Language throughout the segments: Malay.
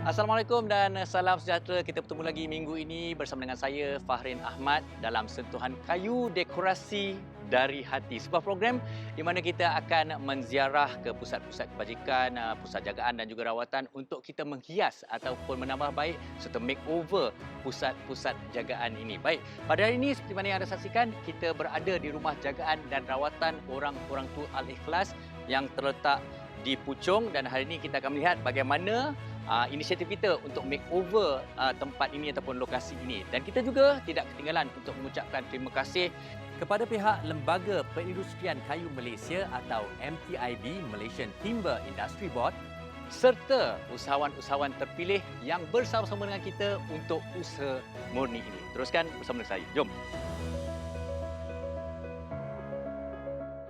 Assalamualaikum dan salam sejahtera. Kita bertemu lagi minggu ini bersama dengan saya Fahrin Ahmad dalam Sentuhan Kayu Dekorasi dari Hati. Sebuah program di mana kita akan menziarah ke pusat-pusat kebajikan, pusat jagaan dan juga rawatan untuk kita menghias ataupun menambah baik serta makeover pusat-pusat jagaan ini. Baik, pada hari ini seperti mana yang anda saksikan, kita berada di rumah jagaan dan rawatan orang-orang tua Al-Ikhlas yang terletak di Puchong, dan hari ini kita akan melihat bagaimana inisiatif kita untuk makeover tempat ini ataupun lokasi ini. Dan kita juga tidak ketinggalan untuk mengucapkan terima kasih kepada pihak Lembaga Perindustrian Kayu Malaysia atau MTIB, Malaysian Timber Industry Board, serta usahawan-usahawan terpilih yang bersama-sama dengan kita untuk usaha murni ini. Teruskan bersama dengan saya. Jom.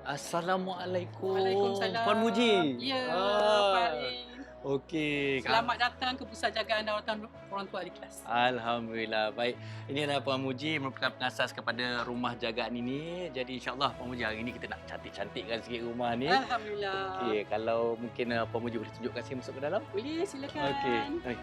Assalamualaikum. Waalaikumsalam. Puan Muji. Ya, Ah, Farid. Okey. Selamat datang ke Pusat Jagaan Rawatan Orang Tua Al-Ikhlas. Alhamdulillah. Baik. Ini adalah Puan Muji merupakan pengasas kepada rumah jagaan ini. Jadi insya-Allah Puan Muji hari ini kita nak cantik-cantikkan sikit rumah ni. Alhamdulillah. Okey, kalau mungkin Puan Muji boleh tunjukkan saya masuk ke dalam. Boleh, silakan. Okey. Baik.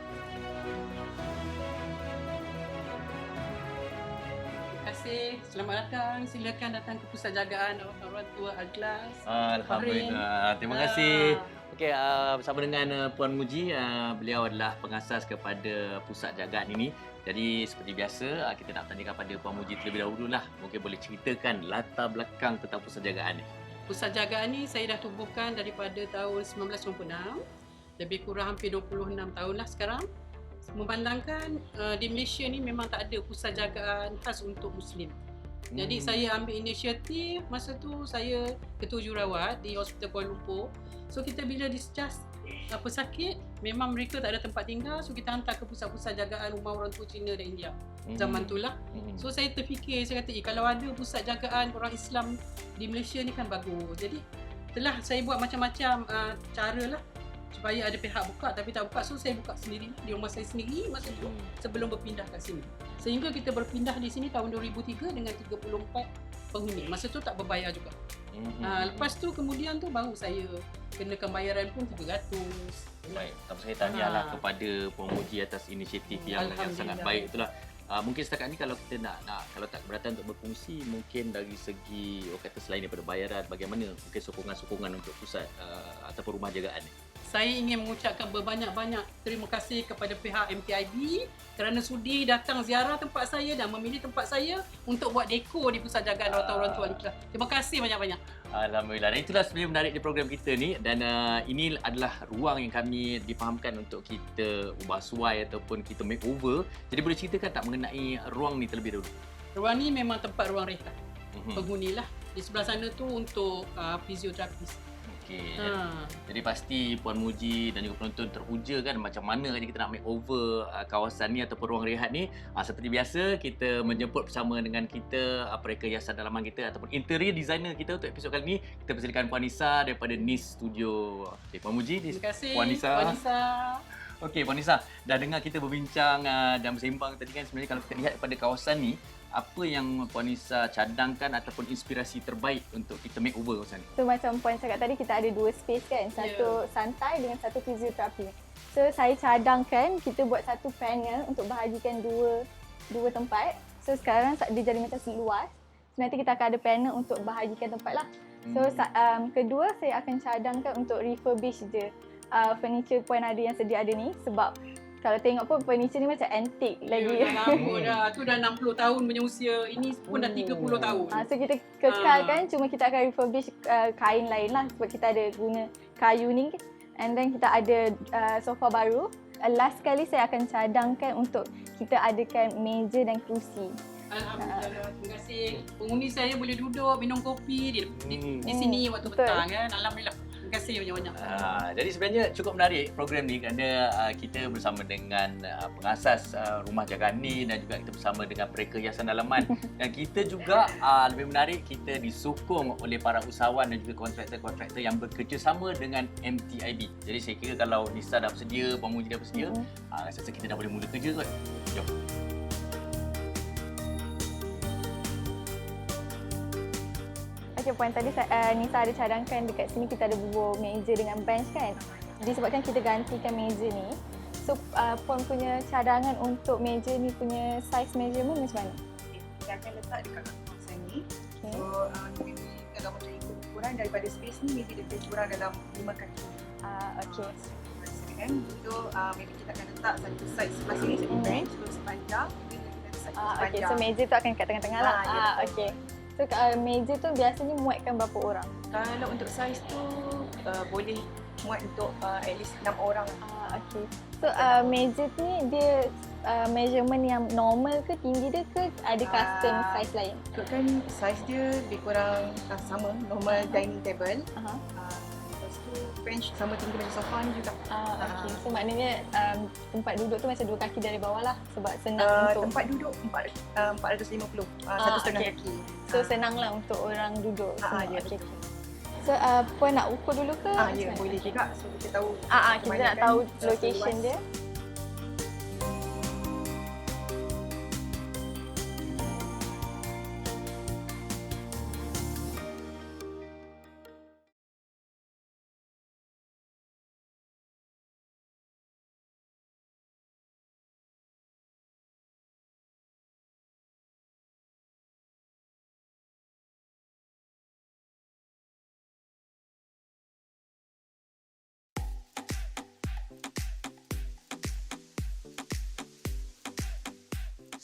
Terima kasih. Selamat datang. Silakan datang ke Pusat Jagaan Orang Tua Al-Ikhlas. Alhamdulillah. Terima kasih. Okey, bersama dengan Puan Muji, beliau adalah pengasas kepada pusat jagaan ini. Jadi seperti biasa, kita nak tanyakan pada Puan Muji terlebih dahulu lah. Mungkin boleh ceritakan latar belakang tentang pusat jagaan ni. Pusat Jagaan ni saya dah tubuhkan daripada tahun 1996. Lebih kurang hampir 26 tahun lah sekarang. Memandangkan di Malaysia ni memang tak ada pusat jagaan khas untuk Muslim. Jadi saya ambil inisiatif, masa tu saya ketua jururawat di Hospital Kuala Lumpur. So kita bila discharge pesakit, memang mereka tak ada tempat tinggal, so kita hantar ke pusat-pusat jagaan rumah orang tua Cina dan India. Zaman tu lah. So saya terfikir, saya kata kalau ada pusat jagaan orang Islam di Malaysia ni kan bagus. Jadi telah saya buat macam-macam cara lah supaya ada pihak buka, tapi tak buka. So saya buka sendiri di rumah saya sendiri masa tu sebelum berpindah kat sini. Sehingga kita berpindah di sini tahun 2003 dengan 34 penghuni. Masa tu tak berbayar juga. Lepas tu kemudian tu baru saya kenakan bayaran pun 300. Baik, tapi saya tahniahlah kepada Puan Muji atas inisiatif yang sangat baik itulah. Mungkin setakat ni kalau kita nak kalau tak keberatan untuk berfungsi, mungkin dari segi orang kata selain daripada bayaran, bagaimana mungkin sokongan-sokongan untuk pusat ataupun rumah jagaan ni? Saya ingin mengucapkan berbanyak-banyak terima kasih kepada pihak MTIB kerana sudi datang ziarah tempat saya dan memilih tempat saya untuk buat dekor di Pusat Jagaan Rawatan Orang Tua Al-Ikhlas. Terima kasih banyak-banyak. Alhamdulillah. Dan itulah sebenarnya menarik di program kita ni, dan ini adalah ruang yang kami difahamkan untuk kita ubah suai ataupun kita makeover. Jadi boleh ceritakan tak mengenai ruang ni terlebih dahulu? Ruang ni memang tempat ruang rehat. Penghuni lah. Di sebelah sana tu untuk fisioterapis. Okey. Jadi pasti Puan Muji dan juga penonton teruja kan macam mana kita nak makeover kawasan ni ataupun ruang rehat ni. Seperti biasa kita menjemput bersama dengan kita pereka hiasan dalaman kita ataupun interior designer kita untuk episod kali ni. Kita persilakan Puan Nisa daripada NIS Studio. Okey, Puan Muji. Terima kasih. Puan Nisa. Puan Nisa. Okey, Puan Nisa, dah dengar kita berbincang dan bersembang tadi kan, sebenarnya kalau kita lihat pada kawasan ni, apa yang Puan Nisa cadangkan ataupun inspirasi terbaik untuk kita makeover kawasan ni? So macam Puan cakap tadi, kita ada dua space kan, satu santai dengan satu fisioterapi. So saya cadangkan kita buat satu panel untuk bahagikan dua tempat. So sekarang dia jadi macam luas. So nanti kita akan ada panel untuk bahagikan tempat lah. So kedua saya akan cadangkan untuk refurbish je furniture Puan ada yang sedia ada ni, sebab kalau tengok pun furniture ni macam antik lagi. Dah lama dah. Tu dah 60 tahun punya usia. Ini pun dah 30 tahun. So kita kekalkan, cuma kita akan refurbish kain lain lah sebab kita ada guna kayu ni. And then kita ada sofa baru. Last kali saya akan cadangkan untuk kita adakan meja dan kerusi. Alhamdulillah, terima kasih. Penghuni saya boleh duduk, minum kopi di sini waktu petang kan. Alhamdulillah. Terima kasih banyak-banyak. Jadi sebenarnya cukup menarik program ni kerana kita bersama dengan pengasas rumah jagaan ni dan juga kita bersama dengan pereka hiasan dalaman. Dan kita juga lebih menarik, kita disokong oleh para usahawan dan juga kontraktor-kontraktor yang bekerjasama dengan MTIB. Jadi saya kira kalau Nisa dah bersedia, Puan Muji dah bersedia, saya rasa kita dah boleh mula kerja kot. Jom. Okay, Puan, tadi Nisa ada cadangkan dekat sini kita ada bubuh meja dengan bench kan. Disebabkan kita gantikan meja ni, So Puan punya cadangan untuk meja ni punya size measurement macam mana? Dia akan letak dekat kantong saya ni. Okay. So maybe kalau macam ikut ukuran daripada space ni, maybe dia lebih kurang dalam 5 kaki. Okay. Kan? Untuk maybe kita akan letak satu side sebelah sini, satu bench, terus sepanjang. Kemudian kita ada side Okay, sepanjang. so meja tu akan kat tengah-tengah lah. Ya, betul. Okay. So meja tu biasanya muatkan berapa orang? Kalau untuk saiz tu boleh muat untuk at least 6 orang. Okay. So meja tu ni dia measurement yang normal ke, tinggi dia ke, ada custom size lain? Ikutkan saiz dia lebih kurang sama, normal dining table. Aha. Lepas tu bench sama tinggi macam sofa ni juga. Okay. So maknanya tempat duduk tu macam 2 kaki dari bawah lah sebab senang untuk Tempat duduk 450, satu setengah okay. kaki. So senang lah untuk orang duduk. Ya, Okay. betul. So Puan nak ukur dulu ke? Ya, Macam mana? boleh juga. So kita tahu Kita mana nak kan tahu rasa location luas. dia.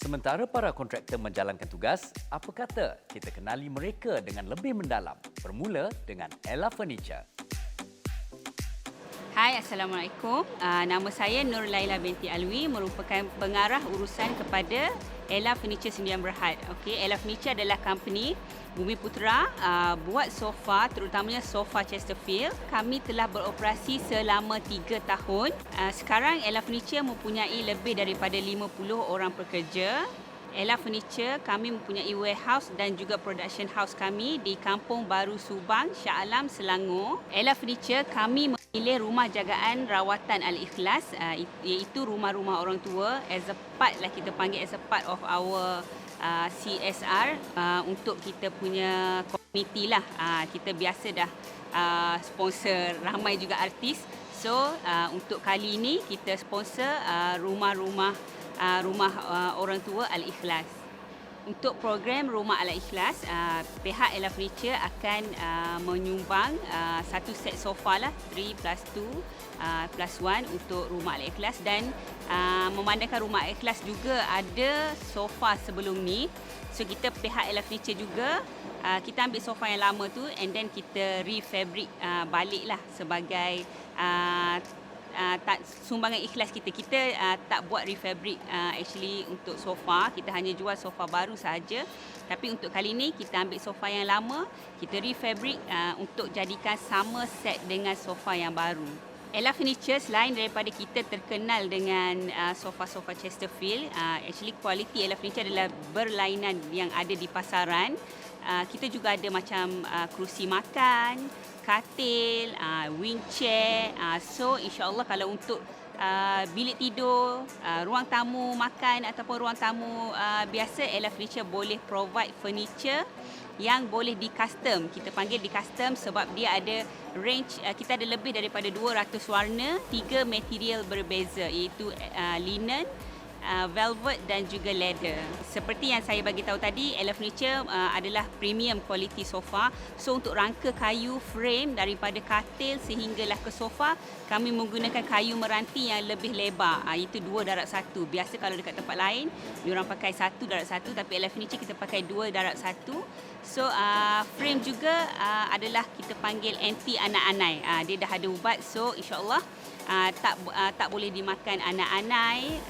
Sementara para kontraktor menjalankan tugas, apa kata kita kenali mereka dengan lebih mendalam? Bermula dengan Ella Furniture. Hai, Assalamualaikum. Nama saya Nur Laila binti Alwi, merupakan pengarah urusan kepada Ella Furniture Sdn Bhd. Okey, Ella Furniture adalah company Bumi Putera, buat sofa, terutamanya sofa Chesterfield. Kami telah beroperasi selama 3 tahun. Sekarang Ella Furniture mempunyai lebih daripada 50 orang pekerja. Ella Furniture, kami mempunyai warehouse dan juga production house kami di Kampung Baru Subang, Shah Alam, Selangor. Ella Furniture, kami memilih rumah jagaan rawatan Al-Ikhlas, iaitu rumah-rumah orang tua as a part lah, kita panggil as a part of our CSR untuk kita punya community lah. Kita biasa dah sponsor ramai juga artis. So untuk kali ini kita sponsor rumah orang tua Al-Ikhlas. Untuk program Rumah Al-Ikhlas, pihak Ella Furniture akan menyumbang satu set sofa lah, 3+2+1 untuk Rumah Al-Ikhlas, dan memandangkan Rumah Al-Ikhlas juga ada sofa sebelum ni. So kita pihak Ella Furniture juga kita ambil sofa yang lama tu and then kita refabric balik lah sebagai sumbangan ikhlas kita. Kita tak buat refabric actually untuk sofa, kita hanya jual sofa baru sahaja. Tapi untuk kali ini kita ambil sofa yang lama, kita refabric untuk jadikan sama set dengan sofa yang baru. Ella Furniture, selain daripada kita terkenal dengan sofa-sofa Chesterfield, actually kualiti Ella Furniture adalah berlainan yang ada di pasaran. Kita juga ada macam kerusi makan, katil, wing chair. So insya-Allah kalau untuk bilik tidur, ruang tamu makan ataupun ruang tamu biasa, Ella Furniture boleh provide furniture yang boleh di custom. Kita panggil di custom sebab dia ada range, kita ada lebih daripada 200 warna, 3 material berbeza, iaitu linen, velvet dan juga leather. Seperti yang saya bagi tahu tadi, Ella Furniture adalah premium quality sofa. So untuk rangka kayu frame daripada katil sehinggalah ke sofa, kami menggunakan kayu meranti yang lebih lebar, iaitu 2:1. Biasa kalau dekat tempat lain diorang pakai 1:1, tapi Ella Furniture kita pakai 2:1. So frame juga adalah kita panggil anti anak-anai. Dia dah ada ubat, so insya-Allah tak boleh dimakan anak-anai.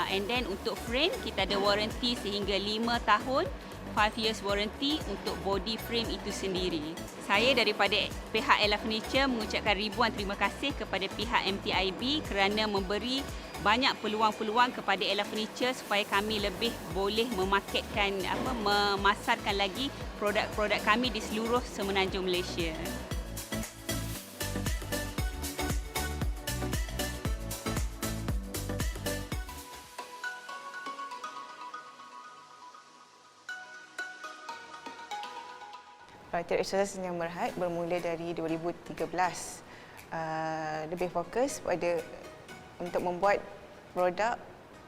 And then untuk frame kita ada warranty sehingga 5 tahun, 5 years warranty untuk body frame itu sendiri. Saya daripada pihak Ella Furniture mengucapkan ribuan terima kasih kepada pihak MTIB kerana memberi banyak peluang-peluang kepada Ella Furniture supaya kami lebih boleh memasarkan lagi produk-produk kami di seluruh semenanjung Malaysia. Furniture Accessories Sdn Bhd bermula dari 2013. Lebih fokus pada untuk membuat produk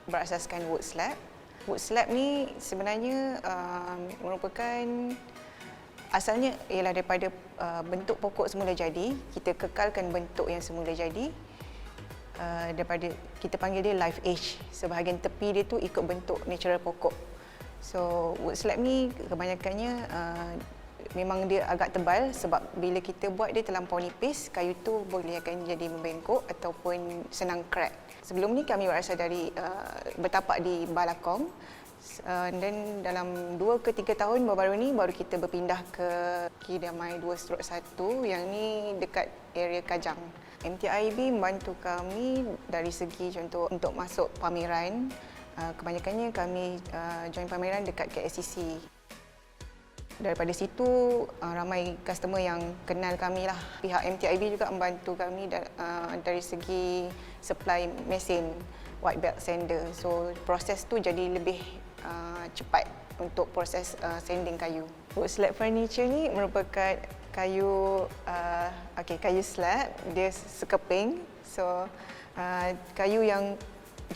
berasaskan wood slab. Wood slab ni sebenarnya merupakan asalnya ialah daripada bentuk pokok semula jadi. Kita kekalkan bentuk yang semula jadi daripada kita panggil dia live age. Sebahagian tepi dia tu ikut bentuk natural pokok. So wood slab ni kebanyakannya memang dia agak tebal sebab bila kita buat dia terlampau nipis, kayu tu boleh akan jadi membengkok ataupun senang crack. Sebelum ni kami berasal dari bertapak di Balakong, dan dalam 2 ke 3 tahun baru-baru ni baru kita berpindah ke Kidamai 2/1 yang ni dekat area Kajang. MTIB membantu kami dari segi contoh untuk masuk pameran. Kebanyakannya kami join pameran dekat KSCC. Daripada situ ramai customer yang kenal kami lah. Pihak MTIB juga membantu kami dari segi supply mesin white belt sander. So proses tu jadi lebih cepat untuk proses sanding kayu. Wood slab furniture ni merupakan kayu kayu slab, dia sekeping. So kayu yang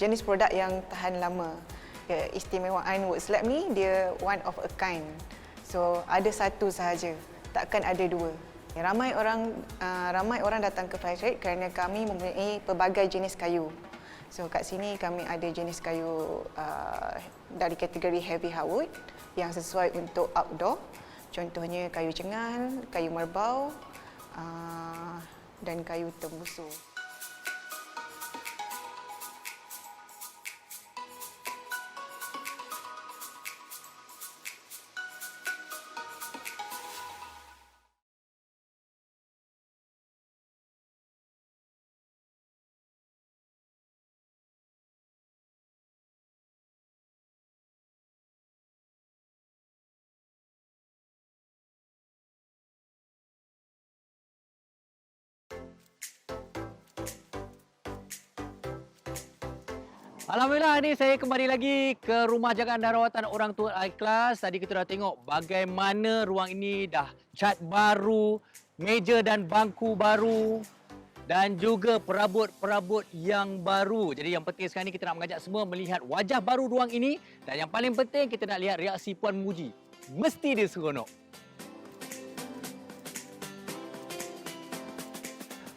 jenis produk yang tahan lama. Keistimewaan wood slab ni dia one of a kind. So ada satu sahaja, takkan ada dua. Ramai orang datang ke Fly Trade kerana kami mempunyai pelbagai jenis kayu. So kat sini kami ada jenis kayu dari kategori heavy hardwood yang sesuai untuk outdoor. Contohnya kayu cengal, kayu merbau dan kayu tembusu. Alhamdulillah, ni saya kembali lagi ke rumah jagaan dan rawatan orang tua iKlas. Tadi kita dah tengok bagaimana ruang ini dah cat baru, meja dan bangku baru dan juga perabot-perabot yang baru. Jadi yang penting sekarang ni kita nak mengajak semua melihat wajah baru ruang ini dan yang paling penting kita nak lihat reaksi Puan Muji. Mesti dia seronok.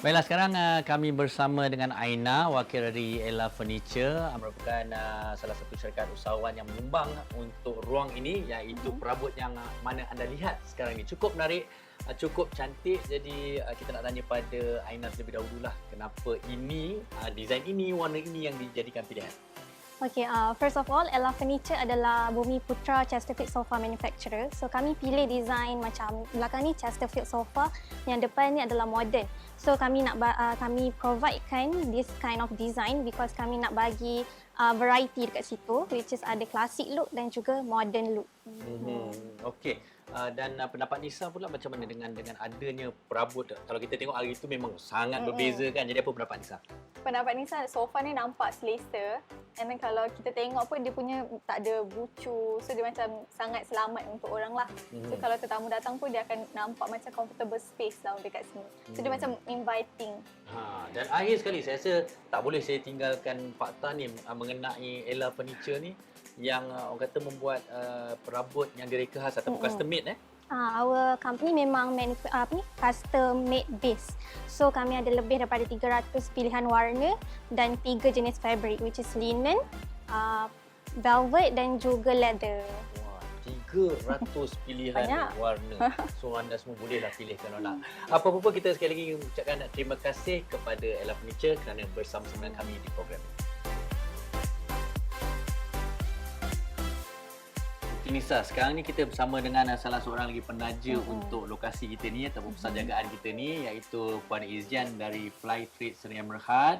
Baiklah, sekarang kami bersama dengan Aina, wakil dari Ella Furniture, merupakan salah satu syarikat usahawan yang menyumbang untuk ruang ini, iaitu perabot yang mana anda lihat sekarang ini. Cukup menarik, cukup cantik. Jadi kita nak tanya pada Aina terlebih dahululah, kenapa ini, desain ini, warna ini yang dijadikan pilihan? Okay, first of all, Ella Furniture adalah Bumi Putra Chesterfield Sofa Manufacturer. So kami pilih design macam belakang ni Chesterfield Sofa, yang depan ni adalah modern. So kami providekan this kind of design because kami nak bagi variety dekat situ, which is ada classic look dan juga modern look. Okey. Dan pendapat Nisa pula macam mana dengan adanya perabot? Kalau kita tengok hari itu memang sangat berbeza kan. Jadi apa pendapat Nisa? Pendapat Nisa, sofa ni nampak selesa. And then kalau kita tengok pun dia punya tak ada bucu. So dia macam sangat selamat untuk orang lah. So kalau tetamu datang pun dia akan nampak macam comfortable space lah dekat sini. So dia macam inviting. Dan akhir sekali saya rasa tak boleh saya tinggalkan fakta ni mengenai Ella Furniture ni yang orang kata membuat perabot yang direka khas ataupun custom made Our company memang custom made base. So kami ada lebih daripada 300 pilihan warna dan 3 jenis fabric, which is linen, velvet dan juga leather. Wah, 300 pilihan banyak warna. So anda semua bolehlah pilih kalau nak. Apa-apa kita sekali lagi ucapkan terima kasih kepada Ella Furniture kerana bersama-sama dengan kami di program ini. Nisa, sekarang ni kita bersama dengan salah seorang lagi penaja untuk lokasi kita ni ataupun pusat jagaan kita ni, iaitu Puan Izzian dari Fly Trade Seria Merhad,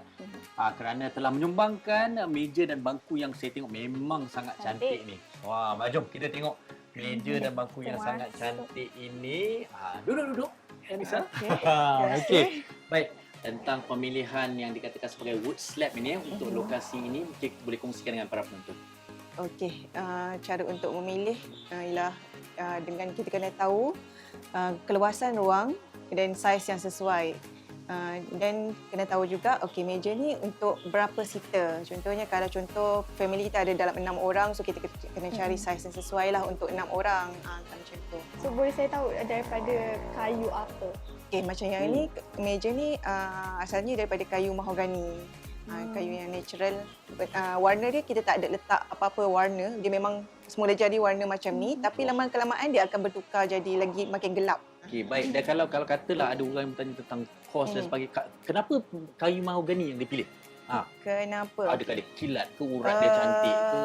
kerana telah menyumbangkan meja dan bangku yang saya tengok memang sangat cantik ni. Wah, jom kita tengok meja dan bangku yang sangat cantik ini. Duduk Nisa. Okey. Baik, tentang pemilihan yang dikatakan sebagai wood slab ini untuk lokasi ini, mungkin boleh kongsikan dengan para penonton. Okey, cara untuk memilih ialah dengan kita kena tahu keluasan ruang dan saiz yang sesuai. Dan kena tahu juga, okey, meja ni untuk berapa seater. Contohnya kalau family kita ada dalam 6 orang, so kita kena cari saiz yang sesuai lah untuk 6 orang. Macam tu. So boleh saya tahu daripada kayu apa? Okey, macam yang ni, meja ni asalnya daripada kayu mahogani. Kayu yang natural. Warna dia kita tak ada letak apa-apa warna. Dia memang semula jadi warna macam ni, tapi lama-kelamaan dia akan bertukar jadi lagi makin gelap. Okey, baik. Dan kalau katalah ada orang yang bertanya tentang kos dan sebagainya, kenapa kayu mahogani yang dipilih? Kenapa? Adakah dia kilat ke, urat dia cantik ke?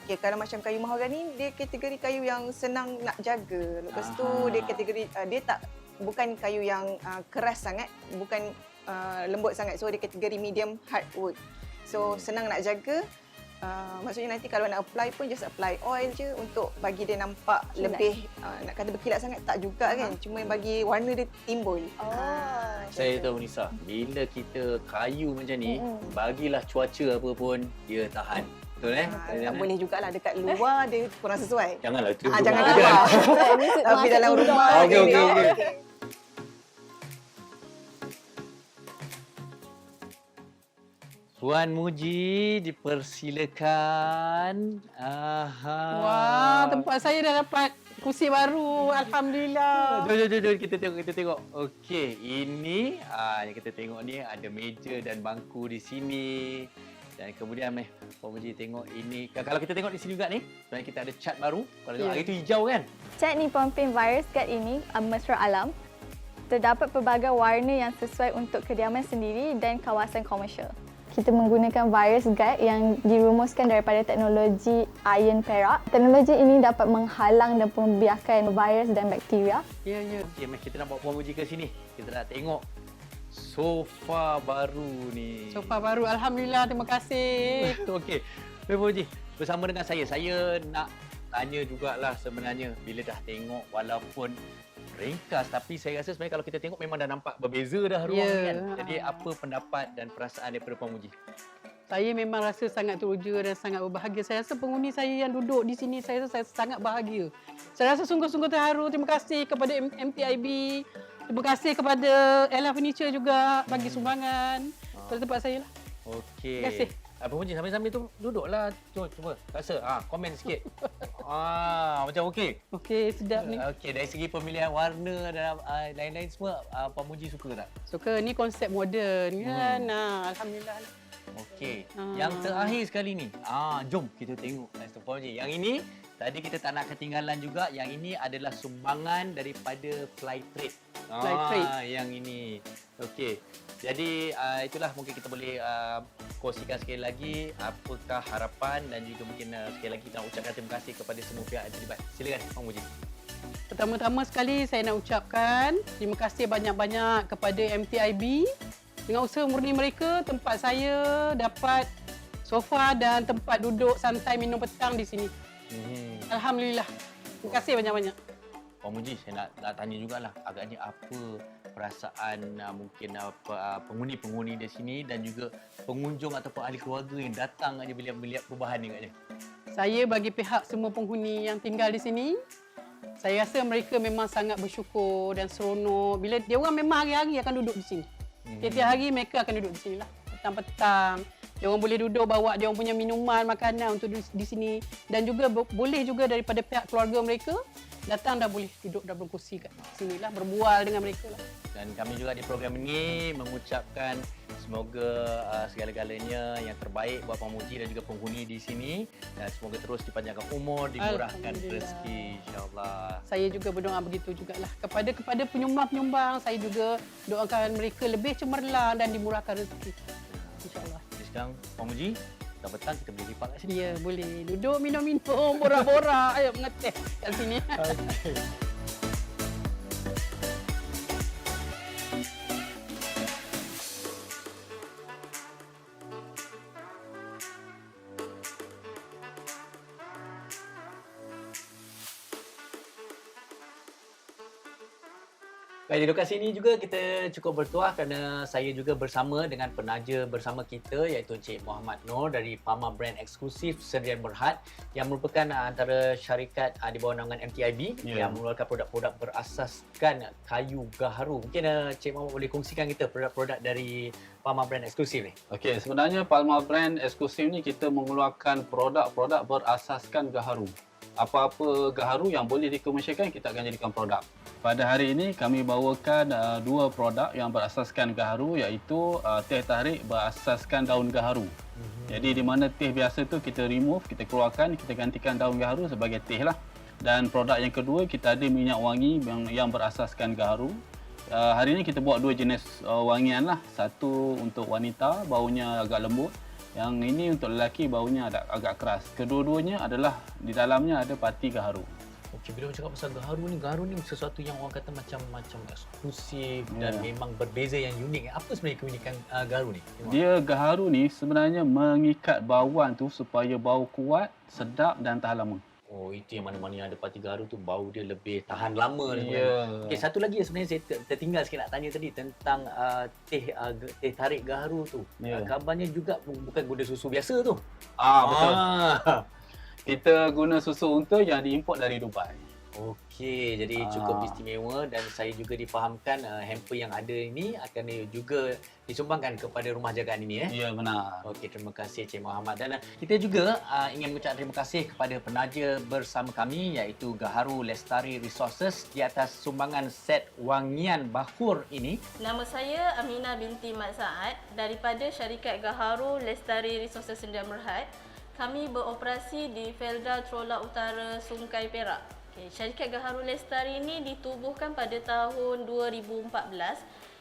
Okay, kalau macam kayu mahogani, dia kategori kayu yang senang nak jaga. Lepas tu dia kategori bukan kayu yang keras sangat, bukan lembut sangat. So dia kategori medium hardwood. So senang nak jaga. Maksudnya nanti kalau nak apply pun just apply oil je untuk bagi dia nampak Kilat. lebih nak kata berkilat sangat tak juga kan. Cuma bagi warna dia timbul. Saya tahu Nisa, bila kita kayu macam ni, bagilah cuaca apa pun, dia tahan. Betul Tak boleh jugalah dekat luar dia kurang sesuai. Janganlah itu. Jangan luar. Tapi dalam rumah. Okey. Puan Muji, dipersilakan. Wah, tempat saya dah dapat kursi baru. Alhamdulillah. Jom, kita tengok. Okey, ini yang kita tengok ni ada meja dan bangku di sini. Dan kemudian Puan Muji tengok ini. Kalau kita tengok di sini juga ni, sebenarnya kita ada cat baru. Kalau tengok hari tu hijau kan? Cat Nippon Paint Virus Guard ini mesra alam. Terdapat pelbagai warna yang sesuai untuk kediaman sendiri dan kawasan komersial. Kita menggunakan virus guard yang dirumuskan daripada teknologi ion perak. Teknologi ini dapat menghalang dan membiarkan virus dan bakteria. Ya. Okey, kita nak bawa Puan Muji ke sini. Kita nak tengok sofa baru ni. Sofa baru. Alhamdulillah. Terima kasih. Okey. Puan Muji, bersama dengan saya nak tanya jugalah sebenarnya bila dah tengok walaupun ringkas, tapi saya rasa sebenarnya kalau kita tengok memang dah nampak berbeza dah ruang ni kan. Jadi apa pendapat dan perasaan daripada Puan Muji? Saya memang rasa sangat teruja dan sangat berbahagia. Saya rasa penghuni saya yang duduk di sini, saya rasa saya sangat bahagia. Saya rasa sungguh-sungguh terharu. Terima kasih kepada MPIB. Terima kasih kepada Ella Furniture juga bagi sumbangan pada tempat saya lah. Okey. Terima kasih. Puan Muji sambil-sambil tu duduklah. Cuba rasa. Komen sikit. Macam okey. Okey, sedap ni. Okey, dari segi pemilihan warna dan lain-lain semua, Puan Muji suka tak? Suka, ni konsep moden kan. Alhamdulillah. Okey. Yang terakhir sekali ni. Jom kita tengok Puan Muji. Yang ini tadi kita tak nak ketinggalan juga. Yang ini adalah sumbangan daripada Flytrade. Flytrade. Yang ini. Okey. Jadi itulah mungkin kita boleh kongsikan sekali lagi apakah harapan dan juga mungkin sekali lagi kita nak ucapkan terima kasih kepada semua pihak yang terlibat. Silakan Puan Muji. Pertama-tama sekali saya nak ucapkan terima kasih banyak-banyak kepada MTIB. Dengan usaha murni mereka, tempat saya dapat sofa dan tempat duduk santai minum petang di sini. Alhamdulillah. Terima kasih banyak-banyak. Puan Muji, saya nak tanya jugalah agaknya apa perasaan mungkin penghuni-penghuni di sini dan juga pengunjung ataupun ahli keluarga yang datang aja bila melihat perubahan ni agaknya. Saya bagi pihak semua penghuni yang tinggal di sini, saya rasa mereka memang sangat bersyukur dan seronok bila dia orang memang hari-hari akan duduk di sini. Tiap-tiap hari mereka akan duduk di sinilah. Petang-petang, dia orang boleh duduk bawa dia orang punya minuman, makanan untuk di sini dan juga boleh juga daripada pihak keluarga mereka datang dah boleh duduk dah berkongsi kat sinilah, berbual dengan mereka lah. Dan kami juga di program ini mengucapkan semoga segala-galanya yang terbaik buat Puan Muji dan juga penghuni di sini dan semoga terus dipanjangkan umur, dimurahkan rezeki insya-Allah. Saya juga berdoa begitu jugalah kepada penyumbang-penyumbang, saya juga doakan mereka lebih cemerlang dan dimurahkan rezeki. Insya-Allah. Jadi sekarang Puan Muji, dah petang kita boleh lipat kat sini. Ya, boleh. Duduk minum-minum, borak-borak. Ayo mengeteh kat sini. Okey. Baik, di lokasi ini juga kita cukup bertuah kerana saya juga bersama dengan penaja bersama kita iaitu Encik Muhammad Noor dari Pharma Brand Eksklusif Sdn Berhad yang merupakan antara syarikat di bawah naungan MTIB yang mengeluarkan produk-produk berasaskan kayu gaharu. Mungkin Encik Muhammad boleh kongsikan kita produk-produk dari Pharma Brand Eksklusif ni? Okey, sebenarnya Pharma Brand Eksklusif ni kita mengeluarkan produk-produk berasaskan gaharu. Apa-apa gaharu yang boleh dikomersialkan, kita akan jadikan produk. Pada hari ini kami bawakan dua produk yang berasaskan gaharu iaitu teh tarik berasaskan daun gaharu. Jadi di mana teh biasa tu kita remove, kita keluarkan, kita gantikan daun gaharu sebagai teh lah. Dan produk yang kedua kita ada minyak wangi yang berasaskan gaharu. Hari ini kita buat dua jenis wangian lah. Satu untuk wanita, baunya agak lembut. Yang ini untuk lelaki, baunya agak keras. Kedua-duanya adalah di dalamnya ada pati gaharu. Okey, bila cakap pasal gaharu ni sesuatu yang orang kata macam eksklusif dan memang berbeza yang unik. Apa sebenarnya keunikan gaharu ni? Dia gaharu ni sebenarnya mengikat bauan tu supaya bau kuat, sedap dan tahan lama. Oh, itu yang mana-mana yang ada pati gaharu tu bau dia lebih tahan lama. Ya. Okey, satu lagi yang sebenarnya saya tertinggal sikit nak tanya tadi tentang teh tarik gaharu tu. Kabarnya juga bukan guna susu biasa tu. Betul. Kita guna susu unta yang diimport dari Dubai. Okey, jadi cukup istimewa dan saya juga difahamkan hamper yang ada ini akan juga disumbangkan kepada rumah jagaan ini. Ya, benar. Okey, terima kasih Cik Muhammad. Dan kita juga ingin mengucapkan terima kasih kepada penaja bersama kami iaitu Gaharu Lestari Resources di atas sumbangan set wangian bahur ini. Nama saya Aminah binti Mat Saad daripada syarikat Gaharu Lestari Resources Sdn Berhad. Kami beroperasi di Felda Trola Utara, Sungai Perak. Okay, syarikat Gaharu Lestari ini ditubuhkan pada tahun 2014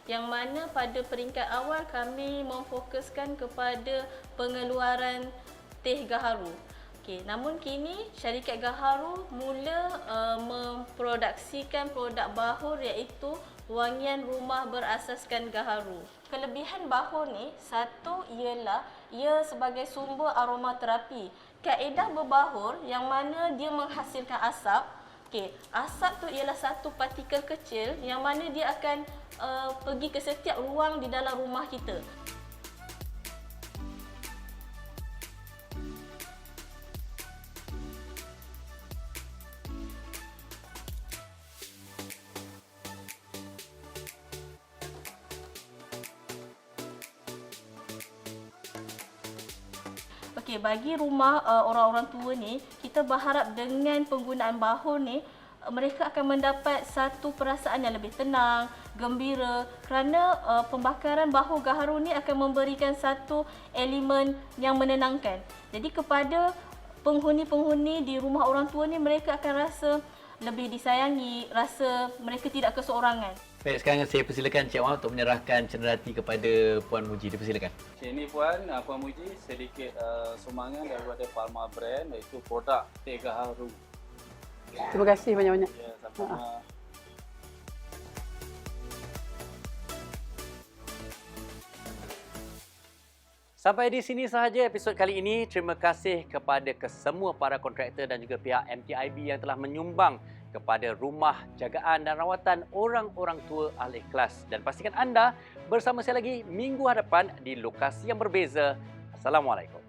yang mana pada peringkat awal kami memfokuskan kepada pengeluaran teh gaharu. Okay, namun kini syarikat Gaharu mula memproduksikan produk bahur iaitu wangian rumah berasaskan gaharu. Kelebihan bahur ni, satu ialah ia sebagai sumber aromaterapi. Kaedah berbahur yang mana dia menghasilkan asap. Okey, asap tu ialah satu partikel kecil yang mana dia akan pergi ke setiap ruang di dalam rumah kita. Okey, bagi rumah orang-orang tua ni, kita berharap dengan penggunaan bahur ni, mereka akan mendapat satu perasaan yang lebih tenang, gembira kerana pembakaran bahur gaharu ni akan memberikan satu elemen yang menenangkan. Jadi kepada penghuni-penghuni di rumah orang tua ni, mereka akan rasa lebih disayangi, rasa mereka tidak keseorangan. Baik, sekarang saya persilakan Cik Muhammad untuk menyerahkan cenderati kepada Puan Muji. Dipersilakan. Ini Puan Muji, sedikit sumbangan daripada Pharma Brand iaitu produk teh gaharu. Terima kasih banyak-banyak. Ya, sama-sama. Sampai di sini sahaja episod kali ini. Terima kasih kepada kesemua para kontraktor dan juga pihak MTIB yang telah menyumbang kepada rumah jagaan dan rawatan orang-orang tua Al-Ikhlas. Dan pastikan anda bersama saya lagi minggu hadapan di lokasi yang berbeza. Assalamualaikum.